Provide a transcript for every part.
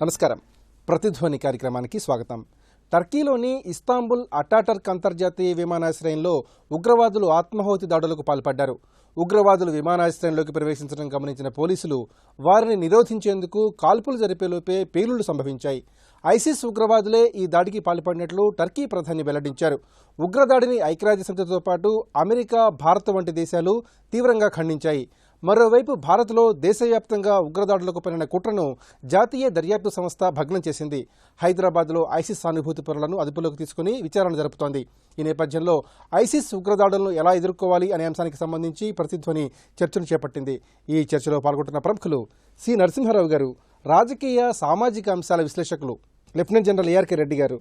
నమస్కారం. ప్రతిధ్వని కార్యక్రమానికి స్వాగతం. టర్కీలోని ఇస్తాంబుల్ అటాటర్క్ అంతర్జాతీయ విమానాశ్రయంలో ఉగ్రవాదులు ఆత్మాహుతి దాడులకు పాల్పడ్డారు. ఉగ్రవాదులు విమానాశ్రయంలోకి ప్రవేశించడం గమనించిన పోలీసులు వారిని నిరోధించేందుకు కాల్పులు జరిపేలోపే పేలుళ్లు సంభవించాయి. ఐసిస్ ఉగ్రవాదులే ఈ దాడికి పాల్పడినట్లు టర్కీ ప్రధాని వెల్లడించారు. ఉగ్రదాడిని ఐక్యరాజ్యసమితితో పాటు అమెరికా, భారత్ వంటి దేశాలు తీవ్రంగా ఖండించాయి. మరోవైపు భారత్లో దేశవ్యాప్తంగా ఉగ్రదాడులకు పడిన కుట్రను జాతీయ దర్యాప్తు సంస్థ భగ్నం చేసింది. హైదరాబాద్లో ఐసిస్ సానుభూతి పరులను అదుపులోకి తీసుకుని విచారణ జరుపుతోంది. ఈ నేపథ్యంలో ఐసిస్ ఉగ్రదాడులను ఎలా ఎదుర్కోవాలి అనే అంశానికి సంబంధించి ప్రతిధ్వని చర్చను చేపట్టింది. ఈ చర్చలో పాల్గొంటున్న ప్రముఖులు సి నరసింహారావు గారు, రాజకీయ సామాజిక అంశాల విశ్లేషకులు లెఫ్టినెంట్ జనరల్ ఏఆర్కే రెడ్డి గారు,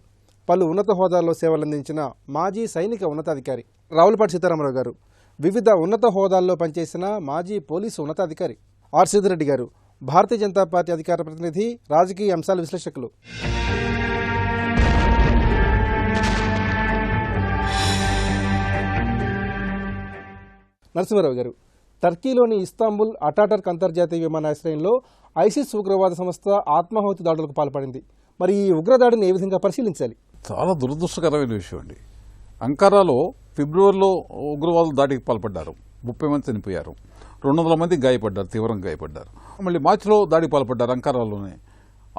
పలు ఉన్నత హోదాల్లో సేవలందించిన మాజీ సైనిక ఉన్నతాధికారి రావులపాటి సీతారామరావు గారు, వివిధ ఉన్నత హోదాల్లో పనిచేసిన మాజీ పోలీసు ఉన్నతాధికారి ఆర్ సిద్దిరెడ్డి గారు, భారతీయ జనతా పార్టీ అధికార ప్రతినిధి, రాజకీయ అంశాల విశ్లేషకులు నరసింహారావు గారు. టర్కీలోని ఇస్తాంబుల్ అటాటర్క్ అంతర్జాతీయ విమానాశ్రయంలో ఐసిస్ ఉగ్రవాద సంస్థ ఆత్మాహుతి దాడులకు పాల్పడింది. మరి ఈ ఉగ్రదాడిని ఏ విధంగా పరిశీలించాలి? చాలా దురదృష్టకరమైన విషయం అండి. అంకారాలో ఫిబ్రవరిలో ఉగ్రవాదులు దాడికి పాల్పడ్డారు. 30 మంది చనిపోయారు, 200 మంది గాయపడ్డారు, తీవ్రంగా గాయపడ్డారు. మళ్ళీ మార్చిలో దాడికి పాల్పడ్డారు అంకారాలోనే,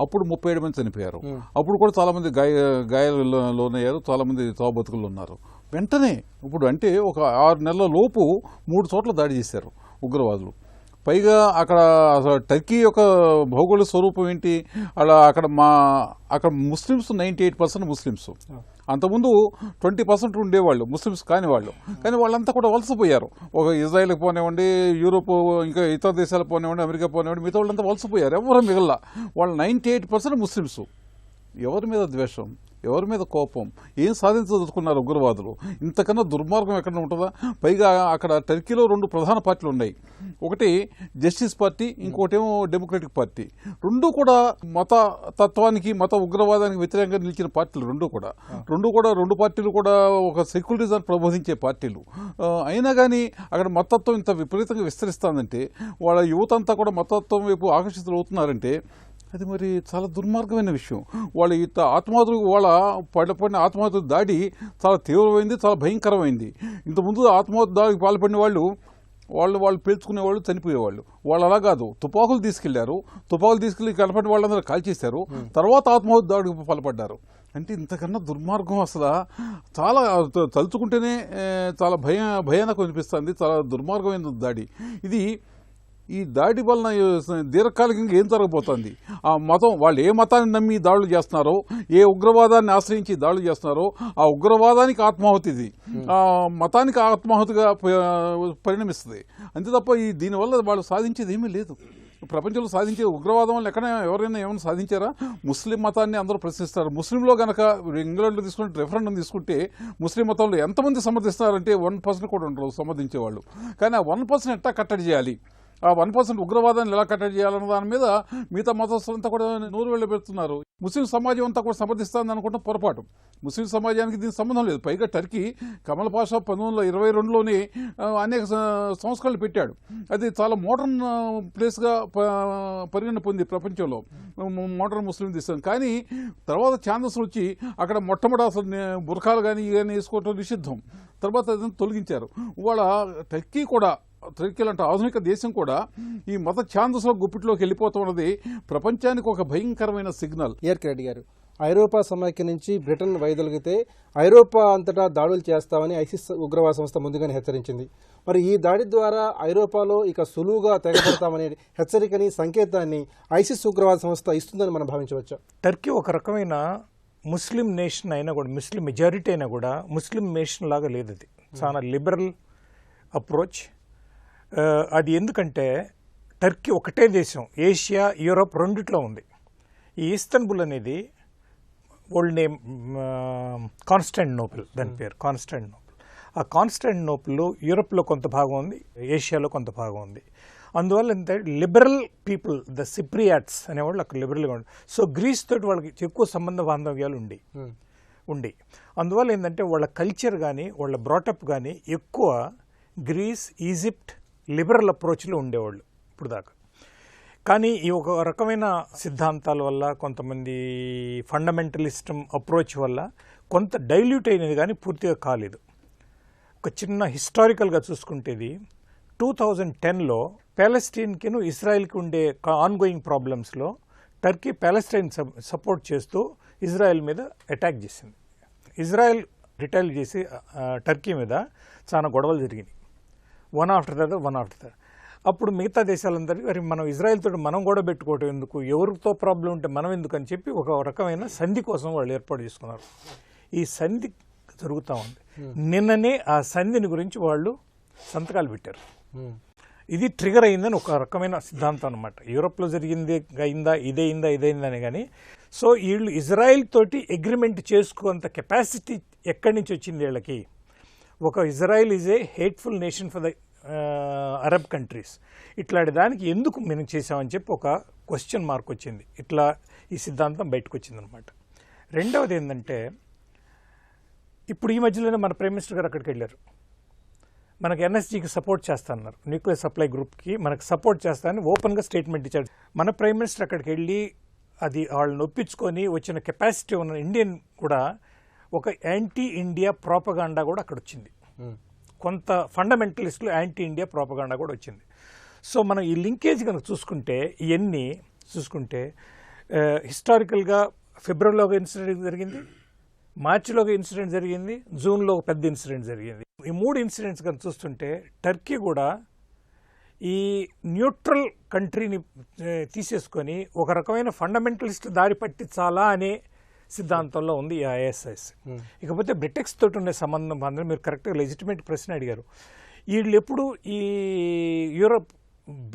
అప్పుడు 37 మంది చనిపోయారు. అప్పుడు కూడా చాలా మంది గాయాలలోనయ్యారు, చాలా మంది చావుబతుకులు ఉన్నారు. వెంటనే ఇప్పుడు అంటే ఒక 6 నెలల లోపు 3 చోట్ల దాడి చేశారు ఉగ్రవాదులు. పైగా అక్కడ టర్కీ యొక్క భౌగోళిక స్వరూపం ఏంటి, అక్కడ ముస్లిమ్స్ 98% ముస్లిమ్స్. అంతకుముందు 20% ఉండేవాళ్ళు ముస్లిమ్స్ కాని వాళ్ళు, కానీ వాళ్ళంతా కూడా వలసపోయారు. ఒక ఇజ్రాయెల్కి పోనివ్వండి, యూరోప్ ఇంకా ఇతర దేశాలకు పోనివ్వండి, అమెరికా పోనివ్వండి, మిగతా వాళ్ళంతా వలసపోయారు. ఎవరు మిగల వాళ్ళు 98% ముస్లిమ్స్. ఎవరి మీద ద్వేషం, ఎవరి మీద కోపం, ఏం సాధించదలుచుకున్నారు ఉగ్రవాదులు? ఇంతకన్నా దుర్మార్గం ఎక్కడ ఉంటుందా? పైగా అక్కడ టర్కీలో 2 ప్రధాన పార్టీలు ఉన్నాయి. ఒకటి జస్టిస్ పార్టీ, ఇంకోటేమో డెమోక్రటిక్ పార్టీ. రెండు కూడా మత తత్వానికి, మత ఉగ్రవాదానికి వ్యతిరేకంగా నిలిచిన పార్టీలు. రెండు పార్టీలు కూడా ఒక సెక్యులరిజం ప్రబోధించే పార్టీలు. అయినా కానీ అక్కడ మతత్వం ఇంత విపరీతంగా విస్తరిస్తుందంటే, వాళ్ళ యువత అంతా కూడా మతత్వం వైపు ఆకర్షితులు అవుతున్నారంటే అది మరి చాలా దుర్మార్గమైన విషయం. వాళ్ళ పడిన ఆత్మహత్య దాడి చాలా తీవ్రమైంది, చాలా భయంకరమైంది. ఇంతకుముందు ఆత్మహత్య దాడికి పాల్పడిన వాళ్ళు పేల్చుకునేవాళ్ళు, చనిపోయేవాళ్ళు. వాళ్ళు అలా కాదు, తుపాకులు తీసుకెళ్లి కనపడిన వాళ్ళందరూ కాల్చేశారు. తర్వాత ఆత్మహత్య దాడికి పాల్పడ్డారు. అంటే ఇంతకన్నా దుర్మార్గం అసలు చాలా తలుచుకుంటేనే చాలా భయానకం అనిపిస్తుంది. చాలా దుర్మార్గమైన దాడి ఇది. ఈ దాడి వలన దీర్ఘకాలికంగా ఏం జరగబోతోంది? ఆ మతం, వాళ్ళు ఏ మతాన్ని నమ్మి దాడులు చేస్తున్నారో, ఏ ఉగ్రవాదాన్ని ఆశ్రయించి దాడులు చేస్తున్నారో, ఆ ఉగ్రవాదానికి ఆత్మాహుతి, ఆ మతానికి ఆత్మాహుతిగా పరిణమిస్తుంది. అంతే తప్ప దీనివల్ల వాళ్ళు సాధించేది ఏమీ లేదు. ప్రపంచంలో సాధించే ఉగ్రవాదం వల్ల ఎవరైనా ఏమైనా సాధించారా? ముస్లిం మతాన్ని అందరూ ప్రశ్నిస్తారు. ముస్లింలో కనుక ఇంగ్లాండ్లో తీసుకుంటే, రెఫరెండం తీసుకుంటే, ముస్లిం మతంలో ఎంతమంది సమర్థిస్తున్నారంటే 1% కూడా ఉండరు సమర్థించేవాళ్ళు. కానీ ఆ 1% ఎట్టా కట్టడి చేయాలి, ఆ 1% ఉగ్రవాదాన్ని ఎలా కట్టడి చేయాలన్న దాని మీద మిగతా మతస్థులంతా కూడా నూరు వెళ్ళబెడుతున్నారు. ముస్లిం సమాజం అంతా కూడా సమర్థిస్తుంది అనుకుంటే పొరపాటు. ముస్లిం సమాజానికి దీనికి సంబంధం లేదు. పైగా టర్కీ కమల్ పాషా 1922లోనే అనేక సంస్కరణలు పెట్టాడు. అది చాలా మోడర్న్ ప్లేస్గా పరిగణన పొంది ప్రపంచంలో, మోడర్న్ ముస్లిం దేశం. కానీ తర్వాత ఛాందస్లు వచ్చి అక్కడ మొట్టమొదటి అసలు బుర్ఖాలు కానీ వేసుకోవటం నిషిద్ధం. తర్వాత అదంతా తొలగించారు. ఇవాళ టర్కీ లాంటి ఆధునిక దేశం కూడా ఈ మత ఛాందస్ల గుప్పిట్లోకి వెళ్ళిపోతున్నది ప్రపంచానికి ఒక భయంకరమైన సిగ్నల్. ఏఆర్కే రెడ్డి గారు, ఐరోపా సమాఖ్య నుంచి బ్రిటన్ వైదొలిగితే ఐరోపా అంతటా దాడులు చేస్తామని ఐసిస్ ఉగ్రవాద సంస్థ ముందుగానే హెచ్చరించింది. మరి ఈ దాడి ద్వారా ఐరోపాలో ఇక సులువుగా తెగబడతామనే హెచ్చరికని, సంకేతాన్ని ఐసిస్ ఉగ్రవాద సంస్థ ఇస్తుందని మనం భావించవచ్చా? టర్కీ ఒక రకమైన ముస్లిం నేషన్ అయినా కూడా, ముస్లిం మెజారిటీ అయినా కూడా ముస్లిం నేషన్ లాగా లేదు. అది చాలా లిబరల్ అప్రోచ్. అది ఎందుకంటే టర్కీ ఒకటే దేశం, ఏషియా, యూరోప్ రెండిట్లో ఉంది. ఈ ఇస్తాన్బుల్ అనేది ఓల్డ్ నేమ్ కాన్స్టాంటినోపుల్, దాని పేరు కాన్స్టాంటినోపుల్. ఆ కాన్స్టాంటినోపుల్ యూరోప్లో కొంత భాగం ఉంది, ఏషియాలో కొంత భాగం ఉంది. అందువల్ల ఏంటంటే లిబరల్ పీపుల్, ద సిప్రియాట్స్ అనేవాళ్ళు అక్కడ లిబరల్గా ఉండి, సో గ్రీస్ తోటి వాళ్ళకి ఎక్కువ సంబంధ బాంధవ్యాలు ఉండి అందువల్ల ఏంటంటే వాళ్ళ కల్చర్ కానీ, వాళ్ళ బ్రాటప్ కానీ ఎక్కువ గ్రీస్, ఈజిప్ట్ లిబరల్ అప్రోచ్లో ఉండేవాళ్ళు ఇప్పుడు దాకా. కానీ ఈ ఒక రకమైన సిద్ధాంతాల వల్ల, కొంతమంది ఫండమెంటలిస్ట్ అప్రోచ్ వల్ల కొంత డైల్యూట్ అయినది కానీ పూర్తిగా కాలేదు. ఒక చిన్న హిస్టారికల్గా చూసుకుంటేది 2010లో ప్యాలెస్టైన్కిను ఇజ్రాయెల్కి ఉండే ఆన్గోయింగ్ ప్రాబ్లమ్స్లో టర్కీ ప్యాలెస్టైన్ సపోర్ట్ చేస్తూ ఇజ్రాయెల్ మీద అటాక్ చేసింది. ఇజ్రాయెల్ రిటైల్ చేసి టర్కీ మీద చాలా గొడవలు జరిగినాయి, వన్ ఆఫ్టర్ దట్. అప్పుడు మిగతా దేశాలందరికీ మరి మనం ఇజ్రాయెల్తో మనం గొడవ పెట్టుకోవటం ఎందుకు, ఎవరితో ప్రాబ్లం ఉంటే మనం ఎందుకు అని చెప్పి ఒక రకమైన సంధి కోసం వాళ్ళు ఏర్పాటు చేసుకున్నారు. ఈ సంధి జరుగుతూ ఉంది. నిన్ననే ఆ సంధిని గురించి వాళ్ళు సంతకాలు పెట్టారు. ఇది ట్రిగర్ అయిందని ఒక రకమైన సిద్ధాంతం అనమాట. యూరోప్లో జరిగింది ఇదైందా అని కానీ. సో వీళ్ళు ఇజ్రాయెల్ తోటి అగ్రిమెంట్ చేసుకున్నంత కెపాసిటీ ఎక్కడి నుంచి వచ్చింది వీళ్ళకి? ఒక Israel is a hateful nation for the Arab countries. ఇట్లాంటి దానికి ఎందుకు మనం చేసామని చెప్పి ఒక క్వశ్చన్ మార్క్ వచ్చింది. ఇట్లా ఈ సిద్ధాంతం బయటకు వచ్చిందనమాట. రెండవది ఏంటంటే, ఇప్పుడు ఈ మధ్యలోనే మన ప్రైమ్ మినిస్టర్ గారు అక్కడికి వెళ్ళారు. మనకు ఎన్ఎస్జీకి సపోర్ట్ చేస్తానన్నారు, న్యూక్లియర్ సప్లై గ్రూప్కి మనకు సపోర్ట్ చేస్తానని ఓపెన్గా స్టేట్మెంట్ ఇచ్చారు. మన ప్రైమ్ మినిస్టర్ అక్కడికి వెళ్ళి అది వాళ్ళని ఒప్పించుకొని వచ్చిన కెపాసిటీ ఉన్న ఇండియన్ కూడా ఒక యాంటీ ఇండియా ప్రోపగాండా కూడా అక్కడ వచ్చింది. కొంత ఫండమెంటలిస్టులు యాంటీ ఇండియా ప్రోపగాండా కూడా వచ్చింది. సో మనం ఈ లింకేజ్ కనుక చూసుకుంటే, ఇవన్నీ చూసుకుంటే హిస్టారికల్గా ఫిబ్రవరిలో ఒక ఇన్సిడెంట్ జరిగింది, మార్చిలో ఒక ఇన్సిడెంట్ జరిగింది, జూన్లో ఒక పెద్ద ఇన్సిడెంట్ జరిగింది. ఈ 3 ఇన్సిడెంట్స్ కనుక చూస్తుంటే టర్కీ కూడా ఈ న్యూట్రల్ కంట్రీని తీసేసుకొని ఒక రకమైన ఫండమెంటలిస్ట్ దారి పట్టించాలా అనే సిద్ధాంతంలో ఉంది ఈ ఐఎస్ఐఎస్. ఇకపోతే బ్రిటెక్స్ తోటి ఉండే సంబంధం అందరూ మీరు కరెక్ట్గా లెజిటిమేట్ ప్రశ్న అడిగారు. వీళ్ళు ఎప్పుడు ఈ యూరోప్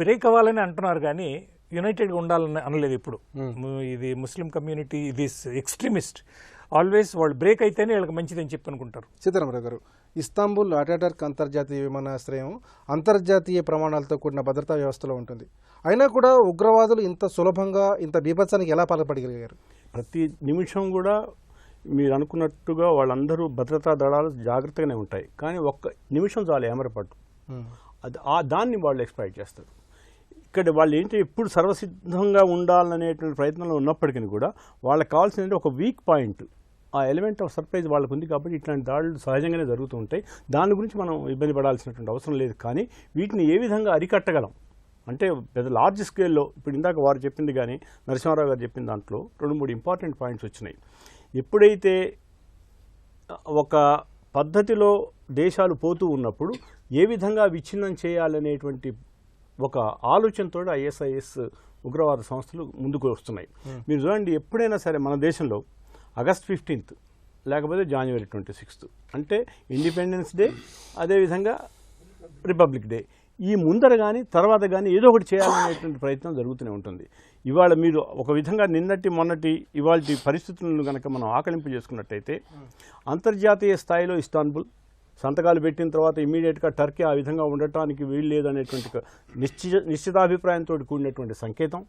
బ్రేక్ అవ్వాలని అంటున్నారు కానీ యునైటెడ్గా ఉండాలని అనలేదు. ఇప్పుడు ఇది ముస్లిం కమ్యూనిటీ, ఇది ఎక్స్ట్రీమిస్ట్, ఆల్వేస్ వాళ్ళు బ్రేక్ అయితేనే వీళ్ళకి మంచిదని చెప్పి అనుకుంటారు. సీతారామరావు గారు, ఇస్తాంబుల్ అటాటర్క్ అంతర్జాతీయ విమానాశ్రయం అంతర్జాతీయ ప్రమాణాలతో కూడిన భద్రతా వ్యవస్థలో ఉంటుంది. అయినా కూడా ఉగ్రవాదులు ఇంత సులభంగా ఇంత బీభత్సానికి ఎలా పాల్పడగలిగారు? ప్రతి నిమిషం కూడా మీరు అనుకున్నట్టుగా వాళ్ళందరూ భద్రతా దళాలు జాగ్రత్తగానే ఉంటాయి, కానీ ఒక్క నిమిషం చాలు ఏమరపాటు, అది దాన్ని వాళ్ళు ఎక్స్ప్లాయిట్ చేస్తారు. ఇక్కడ వాళ్ళు ఏంటి ఎప్పుడు సర్వసిద్ధంగా ఉండాలనేటువంటి ప్రయత్నంలో ఉన్నప్పటికీ కూడా వాళ్ళకి కావాల్సిన ఒక వీక్ పాయింట్, ఆ ఎలిమెంట్ ఆఫ్ సర్ప్రైజ్ వాళ్ళకు ఉంది. కాబట్టి ఇట్లాంటి దాడులు సహజంగానే జరుగుతూ ఉంటాయి. దాని గురించి మనం ఇబ్బంది పడాల్సినటువంటి అవసరం లేదు. కానీ వీటిని ఏ విధంగా అరికట్టగలం అంటే పెద్ద లార్జ్ స్కేల్లో, ఇప్పుడు ఇందాక వారు చెప్పింది కానీ నరసింహారావు గారు చెప్పిన దాంట్లో 2-3 ఇంపార్టెంట్ పాయింట్స్ వచ్చినాయి. ఎప్పుడైతే ఒక పద్ధతిలో దేశాలు పోతూ ఉన్నప్పుడు ఏ విధంగా విచ్ఛిన్నం చేయాలనేటువంటి ఒక ఆలోచనతో ఐఎస్ఐఎస్ ఉగ్రవాద సంస్థలు ముందుకు వస్తున్నాయి. మీరు చూడండి, ఎప్పుడైనా సరే మన దేశంలో ఆగస్ట్ 15th లేకపోతే January 26th అంటే ఇండిపెండెన్స్ డే, అదేవిధంగా రిపబ్లిక్ డే, ఈ ముందర కానీ తర్వాత కానీ ఏదో ఒకటి చేయాలనేటువంటి ప్రయత్నం జరుగుతూనే ఉంటుంది. ఇవాళ మీరు ఒక విధంగా నిన్నటి మొన్నటి ఇవాళ పరిస్థితులను కనుక మనం ఆకలింపు చేసుకున్నట్టయితే, అంతర్జాతీయ స్థాయిలో ఇస్తాన్బుల్ సంతకాలు పెట్టిన తర్వాత ఇమీడియట్గా టర్కీ ఆ విధంగా ఉండటానికి వీలు లేదనేటువంటి నిశ్చితాభిప్రాయంతో కూడినటువంటి సంకేతం.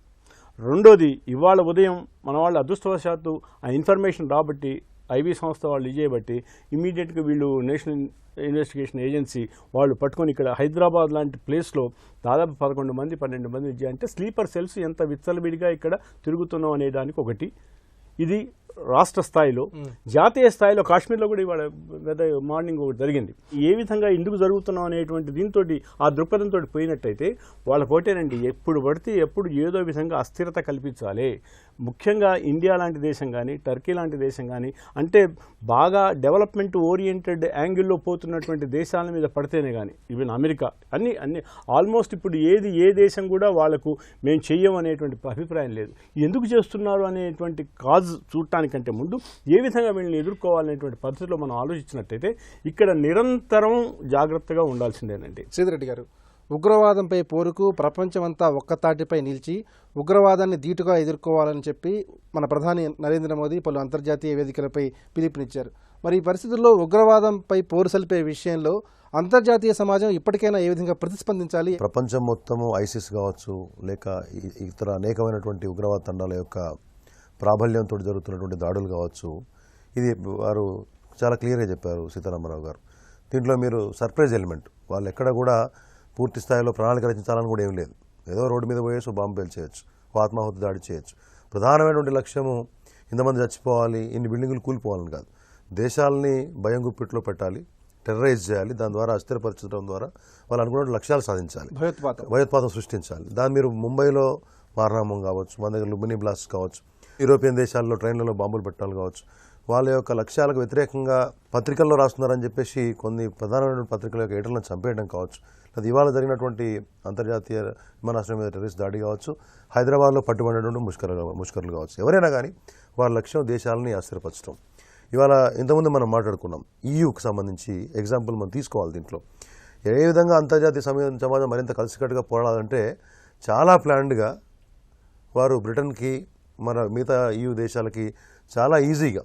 రెండోది, ఇవాళ ఉదయం మన వాళ్ళు అదృష్టవశాత్తు ఆ ఇన్ఫర్మేషన్ రాబట్టి ఐబీ సంస్థ వాళ్ళు చేయబట్టి ఇమీడియట్గా వీళ్ళు నేషనల్ ఇన్వెస్టిగేషన్ ఏజెన్సీ వాళ్ళు పట్టుకొని ఇక్కడ హైదరాబాద్ లాంటి ప్లేస్లో దాదాపు 11 మంది 12 మంది అంటే స్లీపర్ సెల్స్ ఎంత విచ్చలవిడిగా ఇక్కడ తిరుగుతున్నాం అనే దానికి ఒకటి. ఇది రాష్ట్ర స్థాయిలో. జాతీయ స్థాయిలో కాశ్మీర్లో కూడా ఇవాళ మార్నింగ్ ఒకటి జరిగింది. ఏ విధంగా ఎందుకు జరుగుతున్నాం అనేటువంటి దీంతో ఆ దృక్పథంతో పోయినట్టయితే వాళ్ళకి ఒకటేనండి, ఎప్పుడు పడితే ఎప్పుడు ఏదో విధంగా అస్థిరత కల్పించాలి. ముఖ్యంగా ఇండియా లాంటి దేశం కానీ టర్కీ లాంటి దేశం కానీ, అంటే బాగా డెవలప్మెంట్ ఓరియంటెడ్ యాంగిల్లో పోతున్నటువంటి దేశాల మీద పడితేనే కానీ, ఈవెన్ అమెరికా అన్ని ఆల్మోస్ట్ ఇప్పుడు ఏ దేశం కూడా వాళ్లకు మేము చెయ్యం అనేటువంటి అభిప్రాయం లేదు. ఎందుకు చేస్తున్నారు అనేటువంటి కాజ్ చూడటానికంటే ముందు ఏ విధంగా వీళ్ళని ఎదుర్కోవాలనేటువంటి పద్ధతిలో మనం ఆలోచించినట్టయితే ఇక్కడ నిరంతరం జాగ్రత్తగా ఉండాల్సిందేనండి. సీదిరెడ్డి గారు, ఉగ్రవాదంపై పోరుకు ప్రపంచమంతా ఒక్కతాటిపై నిలిచి ఉగ్రవాదాన్ని ధీటుగా ఎదుర్కోవాలని చెప్పి మన ప్రధాని నరేంద్ర మోదీ పలు అంతర్జాతీయ వేదికలపై పిలుపునిచ్చారు. మరి ఈ పరిస్థితుల్లో ఉగ్రవాదంపై పోరు సలిపే విషయంలో అంతర్జాతీయ సమాజం ఇప్పటికైనా ఏ విధంగా ప్రతిస్పందించాలి? ప్రపంచం మొత్తము ఐసిస్ కావచ్చు, లేక ఇతర అనేకమైనటువంటి ఉగ్రవాద తండాల యొక్క ప్రాబల్యంతో జరుగుతున్నటువంటి దాడులు కావచ్చు, ఇది వారు చాలా క్లియర్గా చెప్పారు సీతారామరావు గారు. దీంట్లో మీరు సర్ప్రైజ్ ఎలిమెంట్, వాళ్ళు ఎక్కడ కూడా పూర్తి స్థాయిలో ప్రణాళిక రచించాలని కూడా ఏం లేదు. ఏదో రోడ్డు మీద పోయేసి బాంబు పేల్చేయచ్చు, ఆత్మాహుతి దాడి చేయొచ్చు. ప్రధానమైనటువంటి లక్ష్యము ఇంతమంది చచ్చిపోవాలి, ఇన్ని బిల్డింగులు కూలిపోవాలని కాదు. దేశాలని భయం గుప్పిట్లో పెట్టాలి, టెర్రరైజ్ చేయాలి, దాని ద్వారా అస్థిరపరచడం ద్వారా వాళ్ళు అనుకున్న లక్ష్యాలు సాధించాలి, భయోత్పాతం సృష్టించాలి. దాన్ని మీరు ముంబైలో మారణహోమం కావచ్చు, మన దగ్గర లుంబిని బ్లాస్ట్ కావచ్చు, యూరోపియన్ దేశాల్లో ట్రైన్లలో బాంబులు పెట్టాలి కావచ్చు, వాళ్ళ యొక్క లక్ష్యాలకు వ్యతిరేకంగా పత్రికల్లో రాస్తున్నారని చెప్పేసి కొన్ని ప్రధానమైన పత్రికల యొక్క ఎడిటర్లను చంపేయడం కావచ్చు, అది ఇవాళ జరిగినటువంటి అంతర్జాతీయ విమానాశ్రయం మీద టెర్రరిస్ట్ దాడి కావచ్చు, హైదరాబాద్లో పట్టుబడినటువంటి ముష్కరులు కావచ్చు, ఎవరైనా కానీ వాళ్ళ లక్ష్యం దేశాలని ఆశ్చర్యపరచడం. ఇవాళ ఇంతకుముందు మనం మాట్లాడుకున్నాం ఈయూకి సంబంధించి ఎగ్జాంపుల్ మనం తీసుకోవాలి. దీంట్లో ఏ విధంగా అంతర్జాతీయ సమాజం మరింత కలిసికట్టుగా పోరాడాలంటే చాలా ప్లాన్డ్గా వారు బ్రిటన్కి మన మిగతా ఈయూ దేశాలకి చాలా ఈజీగా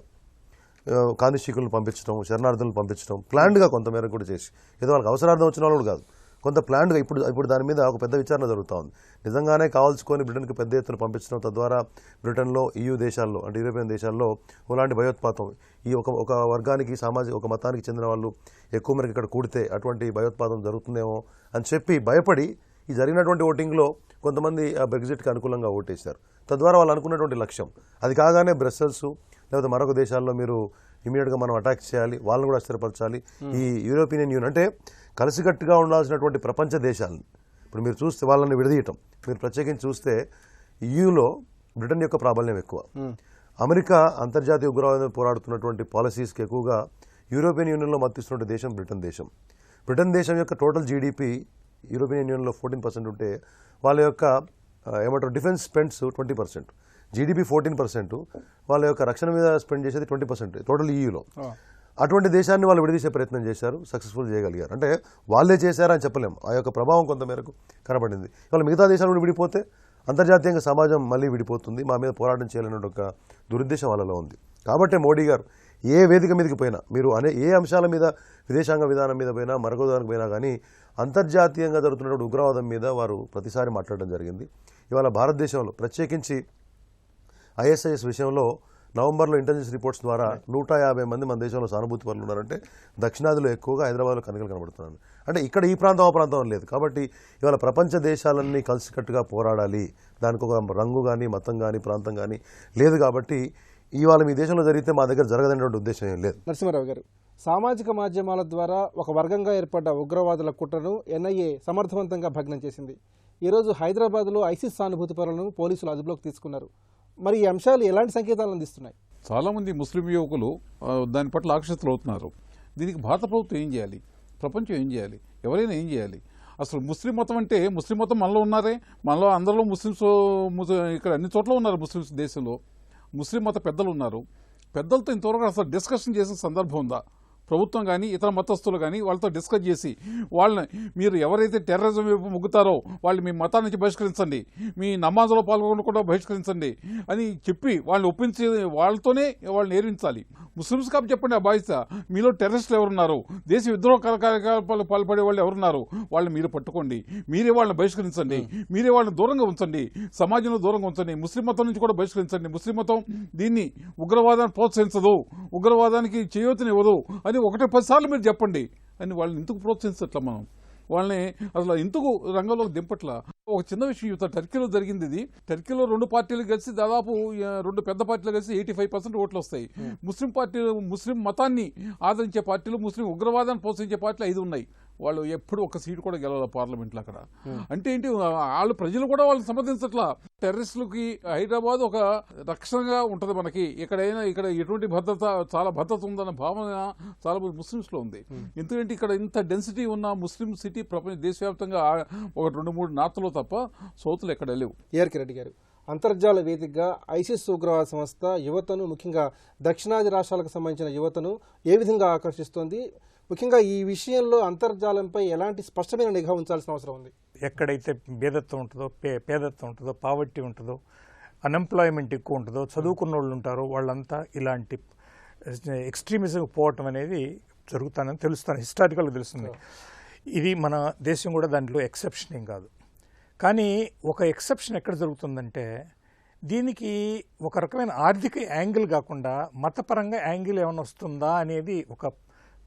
కానిస్టికులను పంపించడం, శరణార్థులను పంపించడం ప్లాన్డ్గా కొంతమేరకు కూడా చేసి, ఏదో వాళ్ళకి అవసరార్థం వచ్చిన వాళ్ళు కాదు, కొంత ప్లాన్డ్గా ఇప్పుడు దాని మీద ఒక పెద్ద విచారణ జరుగుతూ ఉంది. నిజంగానే కావాల్సుకొని బ్రిటన్కి పెద్ద ఎత్తున పంపించడం, తద్వారా బ్రిటన్లో ఈయూ దేశాల్లో అంటే యూరోపియన్ దేశాల్లో అలాంటి భయోత్పాతం ఈ ఒక వర్గానికి ఒక మతానికి చెందిన వాళ్ళు ఎక్కువ మేరకు ఇక్కడ కూడితే అటువంటి భయోత్పాతం జరుగుతుందేమో అని చెప్పి భయపడి ఈ జరిగినటువంటి ఓటింగ్లో కొంతమంది ఆ బ్రెగ్జిట్కి అనుకూలంగా ఓటేశారు. తద్వారా వాళ్ళు అనుకున్నటువంటి లక్ష్యం అది కాగానే బ్రస్సెల్స్ లేకపోతే మరొక దేశాల్లో మీరు ఇమీడియట్గా మనం అటాక్ చేయాలి, వాళ్ళని కూడా అస్థిరపరచాలి. ఈ యూరోపియన్ యూనియన్ అంటే కలిసికట్టుగా ఉండాల్సినటువంటి ప్రపంచ దేశాలను ఇప్పుడు మీరు చూస్తే వాళ్ళని విడదీయటం, మీరు ప్రత్యేకించి చూస్తే ఈయూలో బ్రిటన్ యొక్క ప్రాబల్యం ఎక్కువ. అమెరికా అంతర్జాతీయ ఉగ్రవాదం పోరాడుతున్నటువంటి పాలసీస్కి ఎక్కువగా యూరోపియన్ యూనియన్లో మద్దతిస్తున్న దేశం బ్రిటన్ దేశం యొక్క టోటల్ జీడిపి యూరోపియన్ యూనియన్లో 14% ఉంటే వాళ్ళ యొక్క ఏమంటారు డిఫెన్స్ స్పెండ్స్ 20%, జీడిపి 14%, వాళ్ళ యొక్క రక్షణ మీద స్పెండ్ చేసేది 20% టోటల్ ఈయూలో. అటువంటి దేశాన్ని వాళ్ళు విడదీసే ప్రయత్నం చేశారు, సక్సెస్ఫుల్ చేయగలిగారు. అంటే వాళ్ళే చేశారా అని చెప్పలేము, ఆ యొక్క ప్రభావం కొంతమేరకు కనబడింది. ఇవాళ మిగతా దేశాలు విడిపోతే అంతర్జాతీయంగా సమాజం మళ్ళీ విడిపోతుంది, మా మీద పోరాటం చేయాలనే ఒక దురుద్దేశం వాళ్ళలో ఉంది. కాబట్టి మోడీ గారు ఏ వేదిక మీదకి పోయినా, మీరు ఏ అంశాల మీద విదేశాంగ విధానం మీద పోయినా మరొక దానికి పోయినా కానీ అంతర్జాతీయంగా జరుగుతున్నటువంటి ఉగ్రవాదం మీద వారు ప్రతిసారి మాట్లాడడం జరిగింది. ఇవాళ భారతదేశంలో ప్రత్యేకించి ఐఎస్ఐఎస్ విషయంలో నవంబర్లో ఇంటెలిజెన్స్ రిపోర్ట్స్ ద్వారా 150 మంది మన దేశంలో సానుభూతి పనులు ఉన్నారంటే దక్షిణాదిలో ఎక్కువగా హైదరాబాద్లో కనబడుతున్నారు. అంటే ఇక్కడ ఈ ప్రాంతం ఆ ప్రాంతం లేదు. కాబట్టి ఇవాళ ప్రపంచ దేశాలన్నీ కలిసికట్టుగా పోరాడాలి, దానికి ఒక రంగు కానీ మతం కానీ ప్రాంతం కానీ లేదు. కాబట్టి ఇవాళ మీ దేశంలో జరిగితే మా దగ్గర జరగదనేటువంటి ఉద్దేశం ఏం లేదు. నరసింహారావు గారు, సామాజిక మాధ్యమాల ద్వారా ఒక వర్గంగా ఏర్పడ్డ ఉగ్రవాదుల కుట్రను ఎన్ఐఏ సమర్థవంతంగా భగ్నం చేసింది. ఈరోజు హైదరాబాద్లో ఐసిస్ సానుభూతి పరులను పోలీసులు అదుపులోకి తీసుకున్నారు. మరి ఈ అంశాలు ఎలాంటి సంకేతాలు అందిస్తున్నాయి? చాలామంది ముస్లిం యువకులు దాని పట్ల ఆకర్షితులు అవుతున్నారు. దీనికి భారత ప్రభుత్వం ఏం చేయాలి, ప్రపంచం ఏం చేయాలి, ఎవరైనా ఏం చేయాలి? అసలు ముస్లిం మతం అంటే ముస్లిం మతం మనలో ఉన్నారే, మనలో అందరిలో ముస్లిమ్స్ ఇక్కడ అన్ని చోట్ల ఉన్నారు. ముస్లిమ్స్ దేశంలో ముస్లిం మత పెద్దలు ఉన్నారు. పెద్దలతో ఇంతవరకు అసలు డిస్కషన్ చేసిన సందర్భం ఉందా? ప్రభుత్వం కానీ ఇతర మతస్థులు కానీ వాళ్ళతో డిస్కస్ చేసి వాళ్ళని మీరు ఎవరైతే టెర్రరిజం వైపు మొగ్గుతారో వాళ్ళు మీ మతాన్ని నుంచి బహిష్కరించండి, మీ నమాజులో పాల్గొనకుండా బహిష్కరించండి అని చెప్పి వాళ్ళని ఒప్పించి వాళ్ళతోనే వాళ్ళని నేర్పించాలి. ముస్లిమ్స్ కాబట్టి చెప్పండి, ఆ బాధ్యత. మీలో టెర్రరిస్టులు ఎవరున్నారు, దేశ విద్రోహ కార్యకలాపాలు పాల్పడే వాళ్ళు ఎవరున్నారు, వాళ్ళని మీరు పట్టుకోండి, మీరే వాళ్ళని బహిష్కరించండి, మీరే వాళ్ళని దూరంగా ఉంచండి, సమాజంలో దూరంగా ఉంచండి, ముస్లిం మతం నుంచి కూడా బహిష్కరించండి. ముస్లిం మతం దీన్ని ఉగ్రవాదాన్ని ప్రోత్సహించదు, ఉగ్రవాదానికి చేయూతనివ్వదు అని 1-10 సార్లు మీరు చెప్పండి అని వాళ్ళని ఎందుకు ప్రోత్సహించట్లా? మనం వాళ్ళని అసలు ఎందుకు రంగంలోకి దింపట్లా? ఒక చిన్న విషయం చెప్తా. టర్కీలో జరిగింది ఇది. టర్కీలో 2 పార్టీలు కలిసి దాదాపు 2 పెద్ద పార్టీలు కలిసి 85% ఓట్లు వస్తాయి. ముస్లిం మతాన్ని ఆదరించే పార్టీలు, ముస్లిం ఉగ్రవాదాన్ని ప్రోత్సహించే పార్టీలు 5 ఉన్నాయి. వాళ్ళు ఎప్పుడు ఒక సీటు కూడా గెలవాలి పార్లమెంట్లో. అక్కడ అంటే ఏంటి, వాళ్ళు ప్రజలు కూడా వాళ్ళని సమర్థించట్లా. టెర్రరిస్టులకి హైదరాబాద్ ఒక రక్షణగా ఉంటుంది మనకి, ఇక్కడ ఎటువంటి భద్రత, చాలా భద్రత ఉందన్న భావన చాలా ముస్లిమ్స్లో ఉంది. ఎందుకంటే ఇక్కడ ఇంత డెన్సిటీ ఉన్న ముస్లిం సిటీ దేశవ్యాప్తంగా ఒక 2-3 నార్త్లో తప్ప సౌత్లో ఎక్కడ లేవు. ఏఆర్కే రెడ్డి గారు, అంతర్జాల వేదికగా ఐసిస్ ఉగ్రవాద సంస్థ యువతను, ముఖ్యంగా దక్షిణాది రాష్ట్రాలకు సంబంధించిన యువతను ఏ విధంగా ఆకర్షిస్తోంది? ముఖ్యంగా ఈ విషయంలో అంతర్జాలంపై ఎలాంటి స్పష్టమైన నిఘా ఉంచాల్సిన అవసరం ఉంది? ఎక్కడైతే పేదత్వం ఉంటుందో, పావర్టీ ఉంటుందో, అన్ఎంప్లాయ్మెంట్ ఎక్కువ ఉంటుందో, చదువుకున్న వాళ్ళు ఉంటారో వాళ్ళంతా ఇలాంటి ఎక్స్ట్రీమిజం పోవటం అనేది జరుగుతానని తెలుస్తాను, హిస్టారికల్గా తెలుస్తుంది. ఇది మన దేశం కూడా దాంట్లో ఎక్సెప్షన్ ఏం కాదు. కానీ ఒక ఎక్సెప్షన్ ఎక్కడ జరుగుతుందంటే, దీనికి ఒక రకమైన ఆర్థిక యాంగిల్ కాకుండా మతపరంగా యాంగిల్ ఏమైనా వస్తుందా అనేది ఒక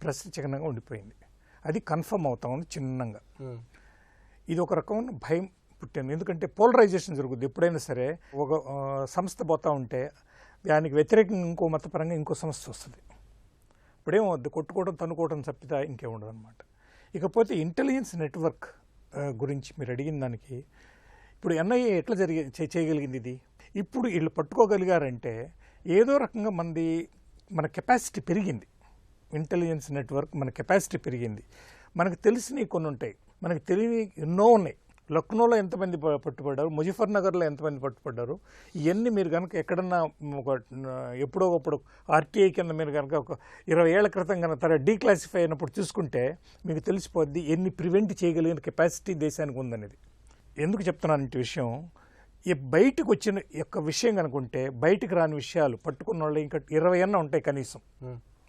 ప్రశ్న చిహ్నంగా ఉండిపోయింది. అది కన్ఫర్మ్ అవుతా ఉంది చిన్నంగా. ఇది ఒక రకమైన భయం పుట్టాను. ఎందుకంటే పోలరైజేషన్ జరుగుద్ది ఎప్పుడైనా సరే. ఒక సంస్థ పోతా ఉంటే దానికి వ్యతిరేకంగా ఇంకో మతపరంగా ఇంకో సంస్థ వస్తుంది. ఇప్పుడేమవుద్ది, కొట్టుకోవడం తన్నుకోవడం తప్పితే ఇంకేముండదు అనమాట. ఇకపోతే ఇంటెలిజెన్స్ నెట్వర్క్ గురించి మీరు అడిగిన దానికి, ఇప్పుడు ఎన్ఐఏ ఎట్లా చేయగలిగింది ఇది? ఇప్పుడు వీళ్ళు పట్టుకోగలిగారంటే ఏదో రకంగా మన కెపాసిటీ పెరిగింది. ఇంటెలిజెన్స్ నెట్వర్క్ మన కెపాసిటీ పెరిగింది. మనకు తెలిసినవి కొన్ని ఉంటాయి, మనకు తెలియని ఎన్నో ఉన్నాయి. లక్నోలో ఎంతమంది పట్టుబడ్డారు, ముజఫర్నగర్లో ఎంతమంది పట్టుబడ్డారు, ఇవన్నీ మీరు కనుక ఎక్కడన్నా ఎప్పుడో ఒకప్పుడు ఆర్టీఐ కింద మీరు కనుక ఒక 20 ఏళ్ల క్రితం కనుక డీక్లాసిఫై అయినప్పుడు చూసుకుంటే మీకు తెలిసిపోద్ది ఎన్ని ప్రివెంట్ చేయగలిగిన కెపాసిటీ దేశానికి ఉందనేది. ఎందుకు చెప్తున్నానంటే విషయం, ఈ బయటకు వచ్చిన యొక్క విషయం కనుకుంటే బయటకు రాని విషయాలు పట్టుకున్న వాళ్ళు ఇంకా 20 అన్న ఉంటాయి కనీసం.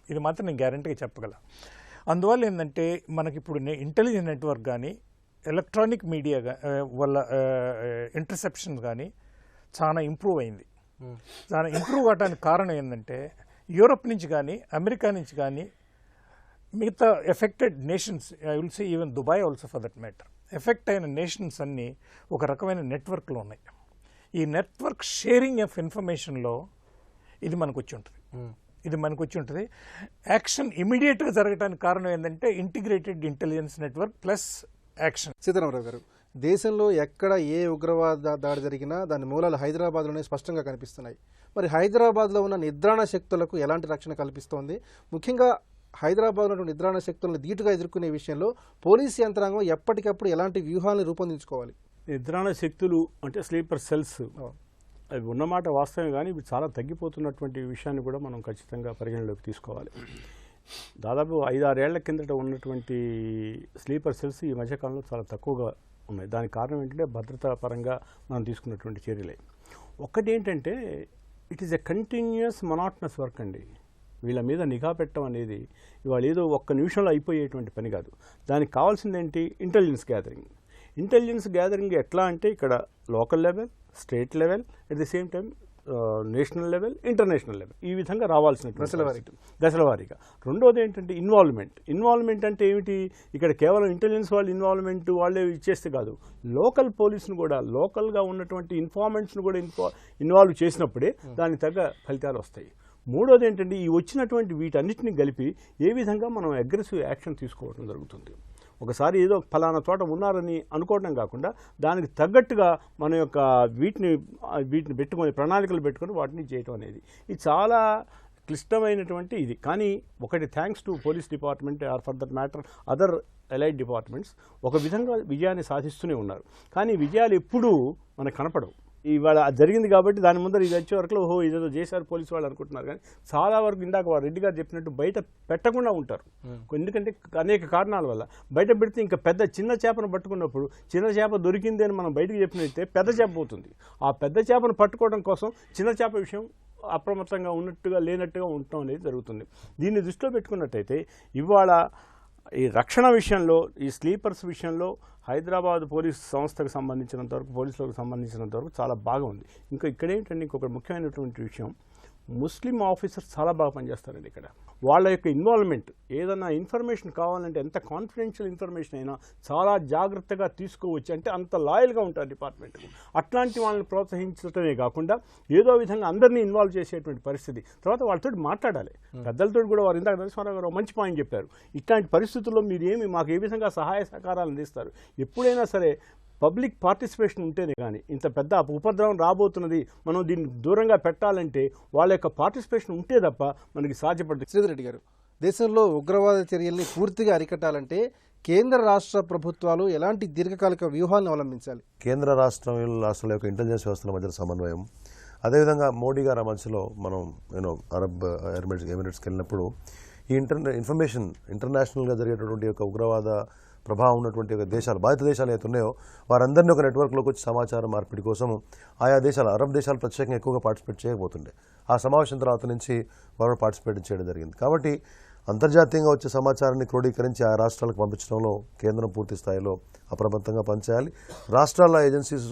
ఇది మాత్రం నేను గ్యారంటీగా చెప్పగల. అందువల్ల ఏంటంటే మనకి ఇప్పుడు ఇంటెలిజెన్స్ నెట్వర్క్ కానీ ఎలక్ట్రానిక్ మీడియా వల్ల ఇంటర్సెప్షన్ కానీ చాలా ఇంప్రూవ్ అయింది. చాలా ఇంప్రూవ్ అవడానికి కారణం ఏంటంటే యూరోప్ నుంచి కానీ అమెరికా నుంచి కానీ మిగతా affected nations, I will say even Dubai also for that matter, effect అయిన నేషన్స్ అన్నీ ఒక రకమైన నెట్వర్క్లో ఉన్నాయి. ఈ నెట్వర్క్ షేరింగ్ ఆఫ్ ఇన్ఫర్మేషన్లో ఇది మనకు వచ్చి ఉంటుంది. యాక్షన్ ఇమీడియట్గా జరగడానికి కారణం ఏంటంటే integrated intelligence network plus action. Sitarama Rao గారు, దేశంలో ఎక్కడ ఏ ఉగ్రవాద దాడి జరిగినా దాని మూలాలు హైదరాబాద్లోనే స్పష్టంగా కనిపిస్తున్నాయి. మరి హైదరాబాద్లో ఉన్న నిద్రాణ శక్తులకు ఎలాంటి రక్షణ కల్పిస్తోంది? ముఖ్యంగా హైదరాబాద్లో ఉన్న నిద్రాణ శక్తులను ధీటుగా ఎదుర్కొనే విషయంలో పోలీసు యంత్రాంగం ఎప్పటికప్పుడు ఎలాంటి వ్యూహాలను రూపొందించుకోవాలి? నిద్రాణ శక్తులు అంటే స్లీపర్ సెల్స్ అవి ఉన్నమాట వాస్తవమే, కానీ ఇవి చాలా తగ్గిపోతున్నటువంటి విషయాన్ని కూడా మనం ఖచ్చితంగా పరిగణలోకి తీసుకోవాలి. దాదాపు 5-6 ఏళ్ల కిందట ఉన్నటువంటి స్లీపర్ సెల్స్ ఈ మధ్యకాలంలో చాలా తక్కువగా ఉన్నాయి. దానికి కారణం ఏంటంటే భద్రతా పరంగా మనం తీసుకున్నటువంటి చర్యలే. ఒక్కటి ఏంటంటే it is a continuous monotonous work అండి. వీళ్ళ మీద నిఘా పెట్టడం అనేది ఇవాళ ఏదో ఒక్క నిమిషంలో అయిపోయేటువంటి పని కాదు. దానికి కావాల్సిందేంటి? ఇంటెలిజెన్స్ గ్యాదరింగ్ ఎట్లా అంటే ఇక్కడ local level, state level, at the same time national level, international level, ఈ విధంగా రావాల్సినటువంటి దశల వారీగా. రెండోది ఏంటంటే ఇన్వాల్వ్మెంట్ అంటే ఏమిటి? ఇక్కడ కేవలం ఇంటెలిజెన్స్ వాళ్ళ ఇన్వాల్వ్మెంట్ వాళ్ళే ఇచ్చేస్తే కాదు, లోకల్ పోలీసును కూడా, లోకల్గా ఉన్నటువంటి ఇన్ఫార్మెంట్స్ను కూడా ఇన్వాల్వ్ చేసినప్పుడే దానికి తగ్గ ఫలితాలు వస్తాయి. మూడోది ఏంటంటే ఈ వచ్చినటువంటి వీటన్నిటిని కలిపి ఏ విధంగా మనం అగ్రెసివ్ యాక్షన్ తీసుకోవడం జరుగుతుంది. ఒకసారి ఏదో ఫలానా చోట ఉన్నారని అనుకోవడం కాకుండా దానికి తగ్గట్టుగా మన యొక్క వీటిని పెట్టుకొని ప్రణాళికలు పెట్టుకొని వాటిని చేయటం అనేది ఇది చాలా క్లిష్టమైనటువంటి ఇది. కానీ ఒకటి thanks to police department or for that matter other allied departments ఒక విధంగా విజయాన్ని సాధిస్తూనే ఉన్నారు. కానీ విజయాలు ఎప్పుడూ మనకు కనపడవు. ఇవాళ జరిగింది కాబట్టి దాని ముందర ఇది వచ్చే వరకు ఓహో ఇదేదో చేశారు పోలీసు వాళ్ళు అనుకుంటున్నారు. కానీ చాలా వరకు ఇందాక రెడ్డి గారు చెప్పినట్టు బయట పెట్టకుండా ఉంటారు. ఎందుకంటే అనేక కారణాల వల్ల బయట పెడితే ఇంకా చిన్న చేపను పట్టుకున్నప్పుడు చిన్న చేప దొరికింది అని మనం బయటకు చెప్పినట్టే పెద్ద చేప పోతుంది. ఆ పెద్ద చేపను పట్టుకోవడం కోసం చిన్న చేప విషయం అప్రమత్తంగా ఉన్నట్టుగా లేనట్టుగా ఉండటం అనేది జరుగుతుంది. దీన్ని దృష్టిలో పెట్టుకున్నట్టయితే ఇవాళ ఈ రక్షణ విషయంలో, ఈ స్లీపర్స్ విషయంలో హైదరాబాద్ పోలీస్ సంస్థకు సంబంధించినంతవరకు, పోలీసులకు సంబంధించినంతవరకు చాలా బాగా ఉంది. ఇంకా ఇక్కడ ఏంటంటే ఇంకొక ముఖ్యమైనటువంటి విషయం, ముస్లిం ఆఫీసర్స్ చాలా బాగా పనిచేస్తారండి. ఇక్కడ వాళ్ళ యొక్క ఇన్వాల్వ్మెంట్, ఏదైనా ఇన్ఫర్మేషన్ కావాలంటే ఎంత కాన్ఫిడెన్షియల్ ఇన్ఫర్మేషన్ అయినా చాలా జాగ్రత్తగా తీసుకోవచ్చు. అంటే అంత లాయల్గా ఉంటారు డిపార్ట్మెంట్కు. అట్లాంటి వాళ్ళని ప్రోత్సహించడమే కాకుండా ఏదో విధంగా అందరినీ ఇన్వాల్వ్ చేసేటువంటి పరిస్థితి. తర్వాత వాళ్ళతో మాట్లాడాలి, పెద్దలతో కూడా. వారు ఇందాక నరసింహారావు గారు మంచి పాయింట్ చెప్పారు. ఇట్లాంటి పరిస్థితుల్లో మీరు మాకు ఏ విధంగా సహాయ సహకారాలు అందిస్తారు? ఎప్పుడైనా సరే పబ్లిక్ పార్టిసిపేషన్ ఉంటేనే కానీ ఇంత పెద్ద ఉపద్రవం రాబోతున్నది, మనం దీన్ని దూరంగా పెట్టాలంటే వాళ్ళ యొక్క పార్టిసిపేషన్ ఉంటే తప్ప మనకి సాధ్యపడుతుంది. శ్రీధర్ రెడ్డి గారు, దేశంలో ఉగ్రవాద చర్యల్ని పూర్తిగా అరికట్టాలంటే కేంద్ర రాష్ట్ర ప్రభుత్వాలు ఎలాంటి దీర్ఘకాలిక వ్యూహాలను అవలంబించాలి? కేంద్ర రాష్ట్రాల యొక్క ఇంటెలిజెన్స్ వ్యవస్థల మధ్య సమన్వయం, అదేవిధంగా మోడీ గారు ఆ మధ్యలో మనం అరబ్ ఎమిరేట్స్కి వెళ్ళినప్పుడు ఈ ఇన్ఫర్మేషన్ ఇంటర్నేషనల్గా జరిగేటటువంటి యొక్క ఉగ్రవాద ప్రభావం ఉన్నటువంటి ఒక దేశాలు, బాధిత దేశాలు ఏవైతే ఉన్నాయో వారందరినీ ఒక నెట్వర్క్లోకి వచ్చి సమాచార మార్పిడి కోసం ఆయా దేశాలు, అరబ్ దేశాలు ప్రత్యేకంగా ఎక్కువగా పార్టిసిపేట్ చేయకపోతుండే. ఆ సమావేశం తర్వాత నుంచి వారు పార్టిసిపేట్ చేయడం జరిగింది. కాబట్టి అంతర్జాతీయంగా వచ్చే సమాచారాన్ని క్రోడీకరించి ఆ రాష్ట్రాలకు పంపించడంలో కేంద్రం పూర్తి స్థాయిలో అప్రమత్తంగా పనిచేయాలి. రాష్ట్రాల ఏజెన్సీస్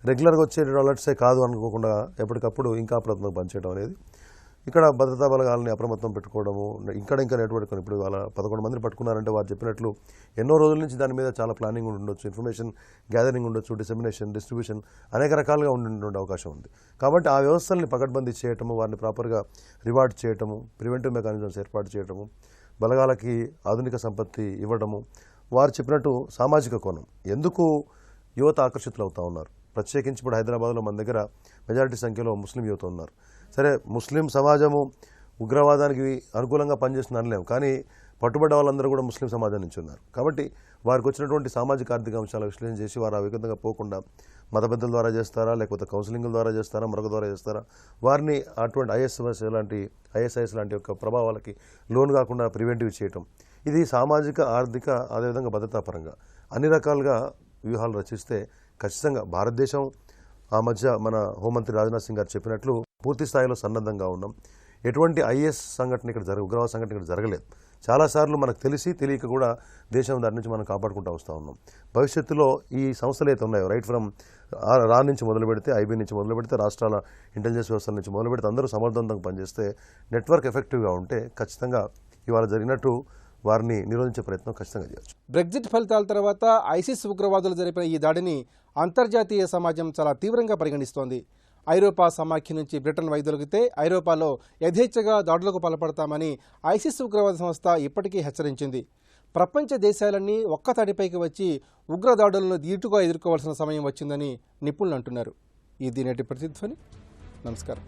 రెగ్యులర్గా వచ్చే అలర్ట్సే కాదు అనుకోకుండా ఎప్పటికప్పుడు ఇంకా అప్రమత్తంగా పనిచేయడం అనేది ఇక్కడ భద్రతా బలగాలని అప్రమత్తం పెట్టుకోవడము, ఇంకా నెట్వర్క్. ఇప్పుడు వాళ్ళ 11 మందిని పట్టుకున్నారంటే వారు చెప్పినట్లు ఎన్నో రోజుల నుంచి దాని మీద చాలా ప్లానింగ్ ఉండొచ్చు, ఇన్ఫర్మేషన్ గ్యాదరింగ్ ఉండొచ్చు, డిసెమినేషన్, డిస్ట్రిబ్యూషన్ అనేక రకాలుగా ఉండేటువంటి అవకాశం ఉంది. కాబట్టి ఆ వ్యవస్థల్ని పకడ్బందీ చేయటము, వారిని ప్రాపర్గా రివార్డ్ చేయటము, ప్రివెంటివ్ మెకానిజమ్స్ ఏర్పాటు చేయటము, బలగాలకి ఆధునిక సంపత్తి ఇవ్వడము, వారు చెప్పినట్టు సామాజిక కోణం. ఎందుకు యువత ఆకర్షితులు అవుతూ ఉన్నారు? ప్రత్యేకించి ఇప్పుడు హైదరాబాద్లో మన దగ్గర మెజారిటీ సంఖ్యలో ముస్లిం యువత ఉన్నారు. సరే, ముస్లిం సమాజము ఉగ్రవాదానికి అనుకూలంగా పనిచేస్తుంది అనలేము, కానీ పట్టుబడ్డ వాళ్ళందరూ కూడా ముస్లిం సమాజం నుంచి ఉన్నారు. కాబట్టి వారికి వచ్చినటువంటి సామాజిక ఆర్థిక అంశాల విశ్లేషణ చేసి వారు ఆ విధంగా పోకుండా మత పెద్దల ద్వారా చేస్తారా, లేకపోతే కౌన్సిలింగ్ ద్వారా చేస్తారా, మరొక ద్వారా చేస్తారా, వారిని అటువంటి ఐఎస్ఐఎస్ లాంటి యొక్క ప్రభావాలకి లోన్ కాకుండా ప్రివెంటివ్ చేయటం, ఇది సామాజిక, ఆర్థిక, అదేవిధంగా భద్రతాపరంగా అన్ని రకాలుగా వ్యూహాలు రచిస్తే ఖచ్చితంగా భారతదేశం ఆ మధ్య మన హోంమంత్రి రాజ్నాథ్ సింగ్ గారు చెప్పినట్లు పూర్తి స్థాయిలో సన్నద్ధంగా ఉన్నాం. ఎటువంటి ఐఎస్ సంఘటన ఇక్కడ ఉగ్రవాద సంఘటన ఇక్కడ జరగలేదు. చాలాసార్లు మనకు తెలియక కూడా దేశం దాని నుంచి మనం కాపాడుకుంటూ వస్తూ ఉన్నాం. భవిష్యత్తులో ఈ సంస్థలు అయితే ఉన్నాయో, రైట్ ఫ్రమ్ రా నుంచి మొదలు పెడితే, ఐబీ నుంచి మొదలు పెడితే, రాష్ట్రాల ఇంటెలిజెన్స్ వ్యవస్థల నుంచి మొదలు పెడితే అందరూ సమర్థవంతంగా పనిచేస్తే, నెట్వర్క్ ఎఫెక్టివ్గా ఉంటే ఖచ్చితంగా ఇవాళ జరిగినట్టు వారిని నిరోధించే ప్రయత్నం ఖచ్చితంగా చేయవచ్చు. బ్రెగ్జిట్ ఫలితాల తర్వాత ఐసిస్ ఉగ్రవాదులు జరిపిన ఈ దాడిని అంతర్జాతీయ సమాజం చాలా తీవ్రంగా పరిగణిస్తోంది. ఐరోపా సమాఖ్య నుంచి బ్రిటన్ వైదొలిగితే ఐరోపాలో యథేచ్ఛగా దాడులకు పాల్పడతామని ఐసిస్ ఉగ్రవాద సంస్థ ఇప్పటికీ హెచ్చరించింది. ప్రపంచ దేశాలన్నీ ఒక్కతాటిపైకి వచ్చి ఉగ్రదాడులను ధీటుగా ఎదుర్కోవాల్సిన సమయం వచ్చిందని నిపుణులు అంటున్నారు. ఇది నేటి ప్రతిధ్వని. నమస్కారం.